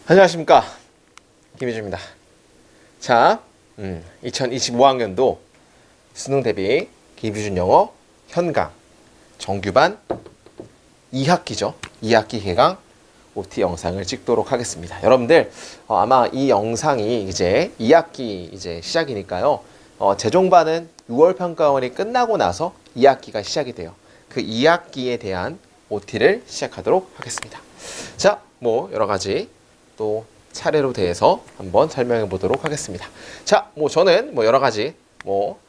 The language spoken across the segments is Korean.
안녕하십니까, 김희주입니다. 자, 2025학년도 수능 대비 김희준 영어 현강 정규반 2학기죠. 2학기 개강 OT 영상을 찍도록 하겠습니다. 여러분들 아마 이 영상이 이제 2학기 이제 시작이니까요. 재종반은 6월 평가원이 끝나고 나서 2학기가 시작이 돼요. 그 2학기에 대한 OT를 시작하도록 하겠습니다. 자, 뭐 여러 가지 또 차례로 대해서 한번 설명해 보도록 하겠습니다. 자, 뭐 저는 뭐 여러 가지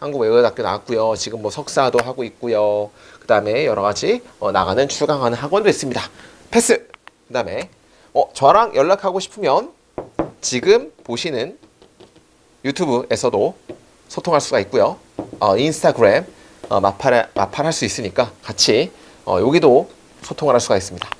한국외국어학교 나왔고요. 지금 뭐 석사도 하고 있고요. 그 다음에 여러 가지 나가는 출강하는 학원도 있습니다. 패스. 그 다음에 저랑 연락하고 싶으면 지금 보시는 유튜브에서도 소통할 수가 있고요. 인스타그램 마팔할 수 있으니까 같이 여기도 소통을 할 수가 있습니다.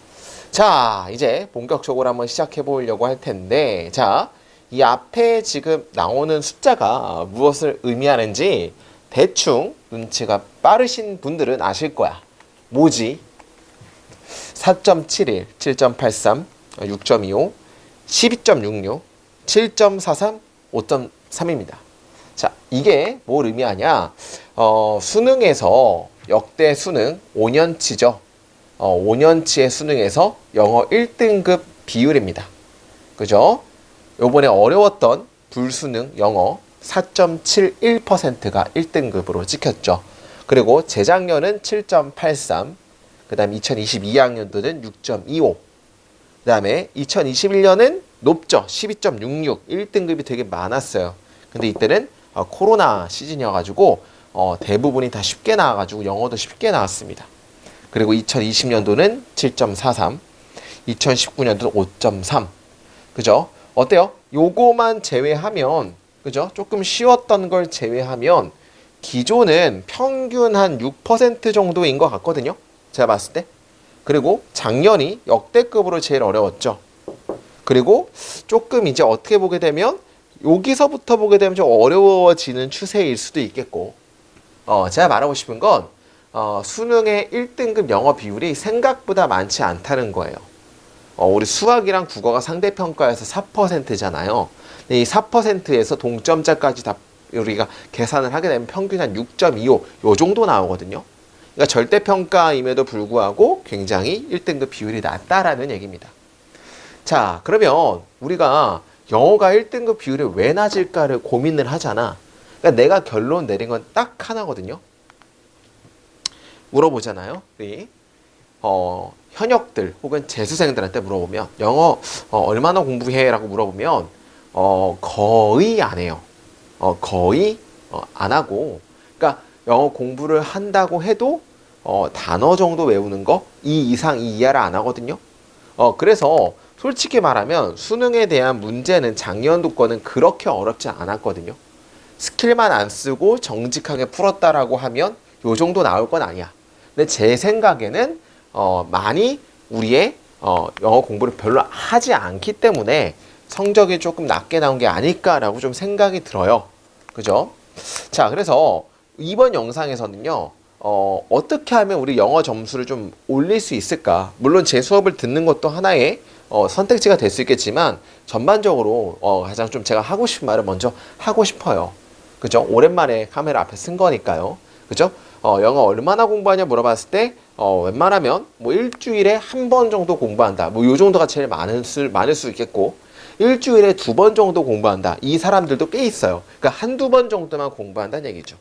자, 이제 본격적으로 한번 시작해 보려고 할 텐데, 자, 이 앞에 지금 나오는 숫자가 무엇을 의미하는지 대충 눈치가 빠르신 분들은 아실 거야. 뭐지? 4.71, 7.83, 6.25, 12.66, 7.43, 5.3입니다. 자, 이게 뭘 의미하냐? 수능에서 역대 수능 5년치죠. 5년치의 수능에서 영어 1등급 비율입니다. 그죠? 요번에 어려웠던 불수능 영어 4.71%가 1등급으로 찍혔죠. 그리고 재작년은 7.83, 그 다음에 2022학년도는 6.25, 그 다음에 2021년은 높죠. 12.66, 1등급이 되게 많았어요. 근데 이때는 코로나 시즌이어가지고 대부분이 다 쉽게 나와가지고 영어도 쉽게 나왔습니다. 그리고 2020년도는 7.43, 2019년도는 5.3. 그죠? 어때요? 요거만 제외하면, 그죠? 조금 쉬웠던 걸 제외하면 기존은 평균 한 6% 정도인 것 같거든요. 제가 봤을 때. 그리고 작년이 역대급으로 제일 어려웠죠. 그리고 조금 이제 어떻게 보게 되면 여기서부터 보게 되면 좀 어려워지는 추세일 수도 있겠고, 제가 말하고 싶은 건 수능의 1등급 영어 비율이 생각보다 많지 않다는 거예요. 우리 수학이랑 국어가 상대평가에서 4%잖아요. 이 4%에서 동점자까지 다 우리가 계산을 하게 되면 평균 한 6.25, 요 정도 나오거든요. 그러니까 절대평가임에도 불구하고 굉장히 1등급 비율이 낮다라는 얘기입니다. 자, 그러면 우리가 영어가 1등급 비율이 왜 낮을까를 고민을 하잖아. 그러니까 내가 결론 내린 건 딱 하나거든요. 물어보잖아요. 우리 현역들 혹은 재수생들한테 물어보면 영어 얼마나 공부해? 라고 물어보면 거의 안 해요. 거의 안 하고, 그러니까 영어 공부를 한다고 해도 단어 정도 외우는 거, 이 이상 이 이하를 안 하거든요. 그래서 솔직히 말하면 수능에 대한 문제는 작년도 거는 그렇게 어렵지 않았거든요. 스킬만 안 쓰고 정직하게 풀었다라고 하면 요 정도 나올 건 아니야. 근데 제 생각에는 많이 우리의 영어 공부를 별로 하지 않기 때문에 성적이 조금 낮게 나온 게 아닐까라고 좀 생각이 들어요. 그죠? 자, 그래서 이번 영상에서는요, 어떻게 하면 우리 영어 점수를 좀 올릴 수 있을까? 물론 제 수업을 듣는 것도 하나의 선택지가 될 수 있겠지만, 전반적으로 가장 좀 제가 하고 싶은 말을 먼저 하고 싶어요. 그죠? 오랜만에 카메라 앞에 쓴 거니까요. 그죠? 영어 얼마나 공부하냐 물어봤을 때 웬만하면 뭐 일주일에 한 번 정도 공부한다. 뭐 요 정도가 제일 많을 수 있겠고, 일주일에 2번 정도 공부한다. 이 사람들도 꽤 있어요. 그러니까 한두 번 정도만 공부한다는 얘기죠.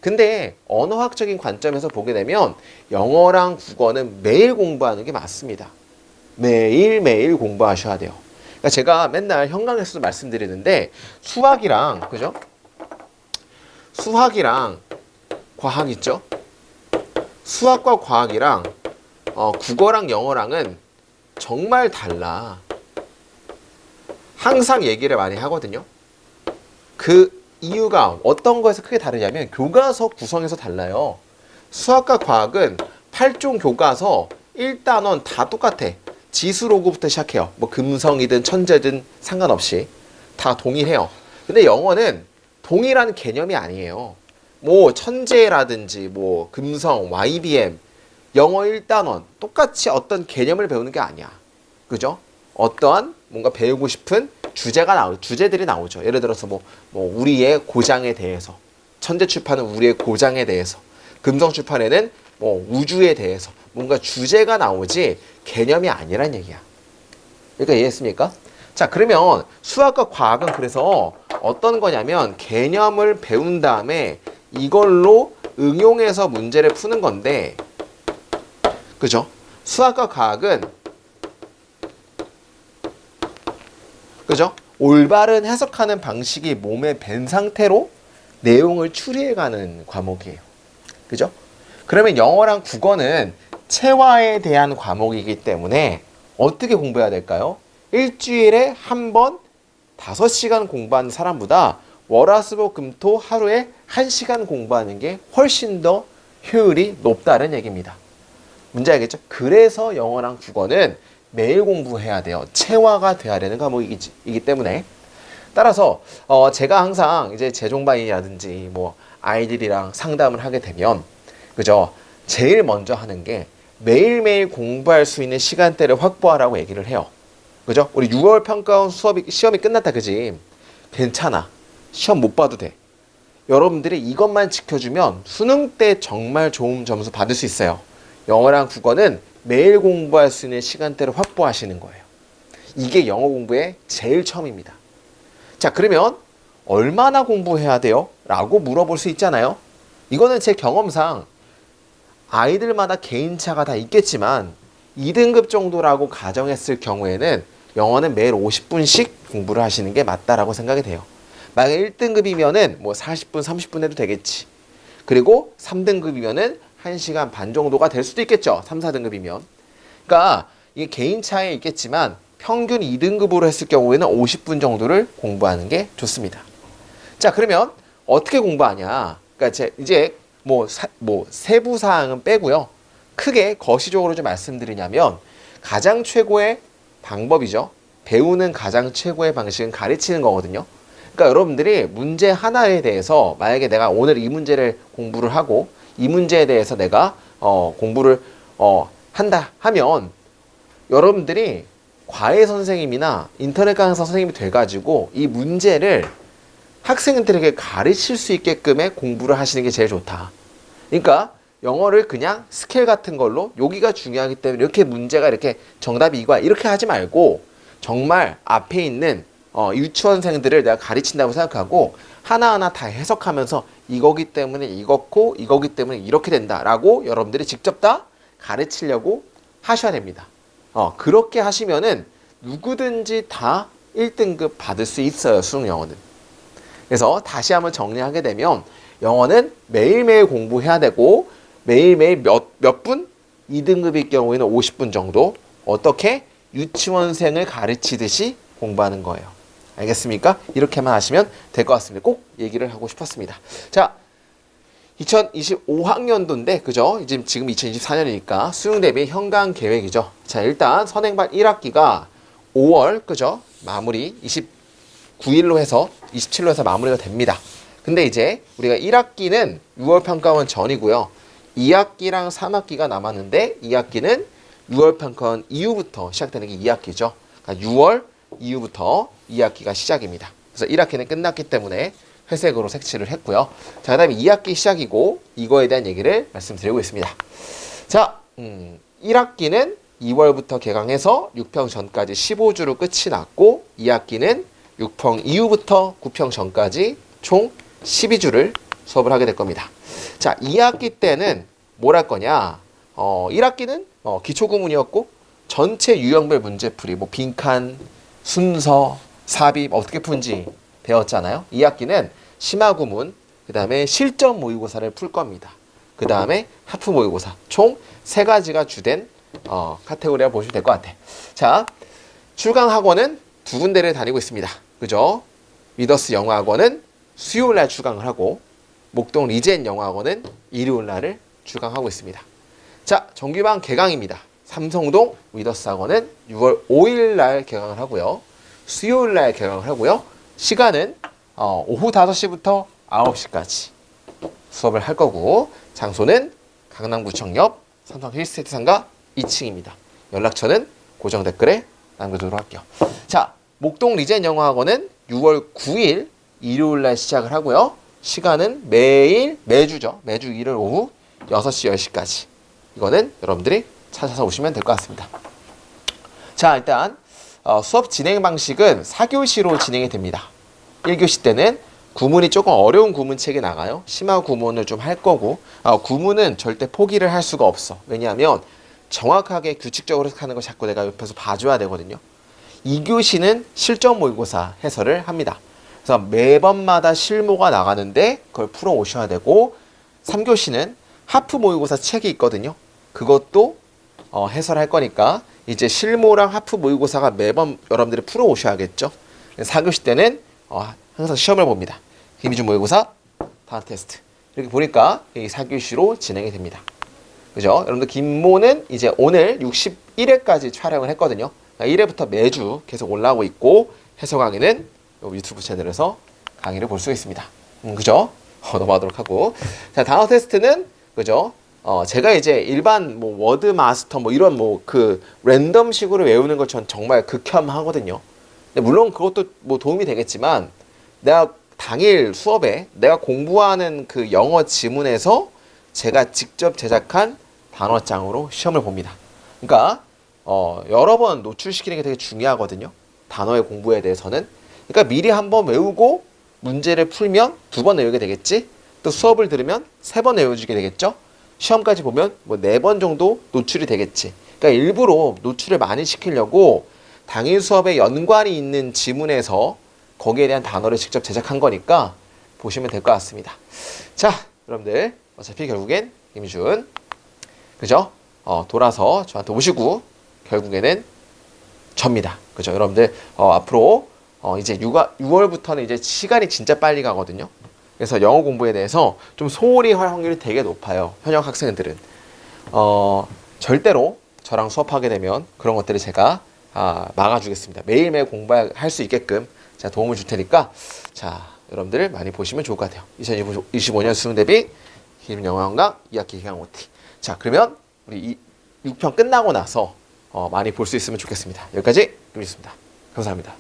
근데 언어학적인 관점에서 보게 되면 영어랑 국어는 매일 공부하는 게 맞습니다. 매일매일 공부하셔야 돼요. 그러니까 제가 맨날 현강에서도 말씀드리는데 수학이랑, 그죠? 수학이랑 과학 있죠? 수학과 과학이랑 국어랑 영어랑은 정말 달라. 항상 얘기를 많이 하거든요. 그 이유가 어떤 거에서 크게 다르냐면 교과서 구성에서 달라요. 수학과 과학은 8종 교과서 1단원 다 똑같아. 지수로고부터 시작해요. 뭐 금성이든 천재든 상관없이 다 동일해요. 근데 영어는 동일한 개념이 아니에요. 뭐 천재라든지 뭐 금성, YBM, 영어 1단원 똑같이 어떤 개념을 배우는 게 아니야. 그죠? 어떠한 뭔가 배우고 싶은 주제들이 나오죠. 예를 들어서 뭐 우리의 고장에 대해서, 천재출판은 우리의 고장에 대해서, 금성출판에는 뭐 우주에 대해서 뭔가 주제가 나오지 개념이 아니란 얘기야. 그러니까 이해했습니까? 자, 그러면 수학과 과학은 그래서 어떤 거냐면 개념을 배운 다음에 이걸로 응용해서 문제를 푸는 건데, 그죠? 수학과 과학은, 그죠? 올바른 해석하는 방식이 몸에 밴 상태로 내용을 추리해가는 과목이에요. 그죠? 그러면 영어랑 국어는 체화에 대한 과목이기 때문에 어떻게 공부해야 될까요? 일주일에 한 번 5시간 공부하는 사람보다 월화수목금토 하루에 1시간 공부하는 게 훨씬 더 효율이 높다는 얘기입니다. 문제 알겠죠? 그래서 영어랑 국어는 매일 공부해야 돼요. 체화가 돼야 되는 과목이기 때문에. 따라서 제가 항상 이제 재종반이라든지 뭐 아이들이랑 상담을 하게 되면, 그죠? 제일 먼저 하는 게 매일매일 공부할 수 있는 시간대를 확보하라고 얘기를 해요. 그죠? 우리 6월 평가원 시험이 끝났다, 그지? 괜찮아. 시험 못 봐도 돼. 여러분들이 이것만 지켜주면 수능 때 정말 좋은 점수 받을 수 있어요. 영어랑 국어는 매일 공부할 수 있는 시간대를 확보하시는 거예요. 이게 영어 공부의 제일 처음입니다. 자, 그러면 얼마나 공부해야 돼요? 라고 물어볼 수 있잖아요. 이거는 제 경험상 아이들마다 개인차가 다 있겠지만 2등급 정도라고 가정했을 경우에는 영어는 매일 50분씩 공부를 하시는 게 맞다라고 생각이 돼요. 만약 1등급이면은 뭐 40분, 30분 해도 되겠지. 그리고 3등급이면은 1시간 반 정도가 될 수도 있겠죠. 3, 4등급이면. 그러니까 이게 개인 차이에 있겠지만 평균 2등급으로 했을 경우에는 50분 정도를 공부하는 게 좋습니다. 자, 그러면 어떻게 공부하냐? 그러니까 이제 뭐 세부 사항은 빼고요. 크게 거시적으로 좀 말씀드리냐면 가장 최고의 방법이죠. 배우는 가장 최고의 방식은 가르치는 거거든요. 그러니까 여러분들이 문제 하나에 대해서 만약에 내가 오늘 이 문제를 공부를 하고 이 문제에 대해서 내가 공부를 한다 하면 여러분들이 과외 선생님이나 인터넷 강사 선생님이 돼가지고 이 문제를 학생들에게 가르칠 수 있게끔의 공부를 하시는 게 제일 좋다. 그러니까 영어를 그냥 스케일 같은 걸로 여기가 중요하기 때문에 이렇게 문제가 이렇게 정답이 이거야 이렇게 하지 말고 정말 앞에 있는 유치원생들을 내가 가르친다고 생각하고 하나하나 다 해석하면서 이거기 때문에 이렇고 이거기 때문에 이렇게 된다라고 여러분들이 직접 다 가르치려고 하셔야 됩니다. 그렇게 하시면은 누구든지 다 1등급 받을 수 있어요, 수능 영어는. 그래서 다시 한번 정리하게 되면 영어는 매일매일 공부해야 되고 매일매일 몇 분? 2등급일 경우에는 50분 정도 어떻게 유치원생을 가르치듯이 공부하는 거예요. 알겠습니까? 이렇게만 하시면 될 것 같습니다. 꼭 얘기를 하고 싶었습니다. 자, 2025학년도인데 그죠? 지금 2024년이니까 수능 대비 현강 계획이죠. 자, 일단 선행반 1학기가 5월 그죠? 마무리 29일로 해서 27로 해서 마무리가 됩니다. 근데 이제 우리가 1학기는 6월 평가원 전이고요. 2학기랑 3학기가 남았는데 2학기는 6월 평가원 이후부터 시작되는 게 2학기죠. 그러니까 6월 이후부터 2학기가 시작입니다. 그래서 1학기는 끝났기 때문에 회색으로 색칠을 했고요. 자, 그 다음에 2학기 시작이고 이거에 대한 얘기를 말씀드리고 있습니다. 자, 1학기는 2월부터 개강해서 6평 전까지 15주로 끝이 났고 2학기는 6평 이후부터 9평 전까지 총 12주를 수업을 하게 될 겁니다. 자, 2학기 때는 뭘 할 거냐? 1학기는 기초구문이었고 전체 유형별 문제풀이, 뭐 빈칸, 순서, 삽입 어떻게 푸는지 배웠잖아요. 2학기는 심화구문, 그 다음에 실전 모의고사를 풀 겁니다. 그 다음에 하프 모의고사 총 3가지가 주된 카테고리라고 보시면 될 것 같아. 자, 출강 학원은 2군데를 다니고 있습니다. 그죠? 위더스 영어학원은 수요일날 출강을 하고 목동 리젠 영어학원은 일요일날을 출강하고 있습니다. 자, 정규반 개강입니다. 삼성동 위더스 학원은 6월 5일날 개강을 하고요. 수요일날 개강을 하고요. 시간은 오후 5시부터 9시까지 수업을 할 거고 장소는 강남구청 옆 삼성 힐스테이트 상가 2층입니다. 연락처는 고정 댓글에 남겨두도록 할게요. 자, 목동 리젠 영어학원은 6월 9일 일요일 날 시작을 하고요. 시간은 매주죠. 매주 일요일 오후 6시, 10시까지. 이거는 여러분들이 찾아서 오시면 될 것 같습니다. 자, 일단 수업 진행 방식은 4교시로 진행이 됩니다. 1교시 때는 구문이 조금 어려운 구문책이 나가요. 심화 구문을 좀 할 거고, 구문은 절대 포기를 할 수가 없어. 왜냐하면 정확하게 규칙적으로 하는 거 자꾸 내가 옆에서 봐줘야 되거든요. 2교시는 실전 모의고사 해설을 합니다. 그래서 매번마다 실무가 나가는데 그걸 풀어 오셔야 되고, 3교시는 하프 모의고사 책이 있거든요. 그것도 해설할 거니까 이제 실무랑 하프 모의고사가 매번 여러분들이 풀어 오셔야겠죠. 4교시 때는 항상 시험을 봅니다. 김희준 모의고사, 단어 테스트. 이렇게 보니까 이 4교시로 진행이 됩니다. 그죠? 여러분들 김모는 이제 오늘 61회까지 촬영을 했거든요. 1회부터 매주 계속 올라오고 있고, 해설 강의는 유튜브 채널에서 강의를 볼 수 있습니다. 그죠? 넘어가도록 하고. 자, 단어 테스트는, 그죠? 제가 이제 일반 뭐 워드 마스터 뭐 이런 뭐 그 랜덤식으로 외우는 걸 전 정말 극혐하거든요. 근데 물론 그것도 뭐 도움이 되겠지만, 내가 당일 수업에 내가 공부하는 그 영어 지문에서 제가 직접 제작한 단어장으로 시험을 봅니다. 그러니까 여러 번 노출시키는 게 되게 중요하거든요. 단어의 공부에 대해서는. 그러니까 미리 한번 외우고 문제를 풀면 2번 외우게 되겠지. 또 수업을 들으면 3번 외워주게 되겠죠. 시험까지 보면 뭐 4번 정도 노출이 되겠지. 그러니까 일부러 노출을 많이 시키려고 당일 수업에 연관이 있는 지문에서 거기에 대한 단어를 직접 제작한 거니까 보시면 될 것 같습니다. 자, 여러분들 어차피 결국엔 김준, 그죠? 돌아서 저한테 오시고 결국에는 접니다. 그죠? 여러분들 앞으로 이제 6월부터는 이제 시간이 진짜 빨리 가거든요. 그래서 영어 공부에 대해서 좀 소홀히 할 확률이 되게 높아요. 현역 학생들은. 절대로 저랑 수업하게 되면 그런 것들을 제가 막아주겠습니다. 매일매일 공부할 수 있게끔 제가 도움을 줄 테니까, 자, 여러분들 많이 보시면 좋을 것 같아요. 2025년 수능 대비 김영어학원 2학기 기강 OT. 자, 그러면 우리 6편 끝나고 나서 많이 볼 수 있으면 좋겠습니다. 여기까지 김주수입니다. 감사합니다.